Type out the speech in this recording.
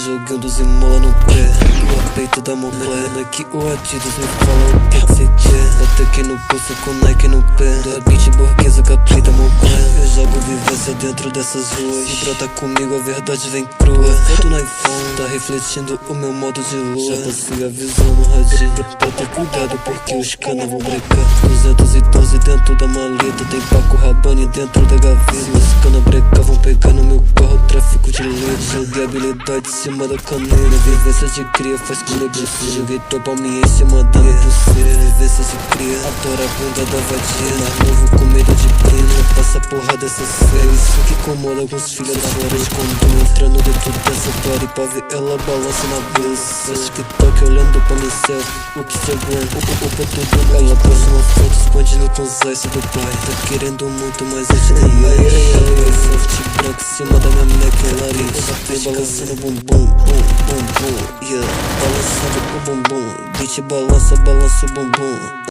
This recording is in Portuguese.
Jogando Zimola no pé, no peito da Moncler. Nike ou Adidas, me fala o que cê quer. Bota aqui no pulso com Nike no pé. Da beat burguesa com a peita Moncler. Eu jogo vivência dentro dessas ruas. E brota comigo, a verdade vem crua. Foto no iPhone, tá refletindo o meu modo de lua. Já passei avisando o radinho pra ter cuidado, porque os canas vão brecar. 212 dentro da maleta, tem Paco Rabanne dentro da gaveta. Se os canas brecar, vão pegar no meu carro, tráfico de leite. Joguei habilidade em cima da caneta. Vivência de cria faz com negocia. Joguei topa minha em cima da minha pulseira. Vivência de cria, adora a bunda da vadia. Mais novo com medo de pena, passa porra dessa série. Isso que incomoda alguns filhos da fora de condom. Entrando dentro dessa party pra ver ela balança na bolsa. TikTok olhando pra mim selfie, o Instagram, opa tudo. Ela posta uma foto escondindo com os ice do pai. Tá querendo muito, mas eu te dei. Soft branco em cima da minha Mac, Larissa. Vem balançando o bumbum, bum, yeah. Balançando o bumbum, beat balança, balança o bumbum.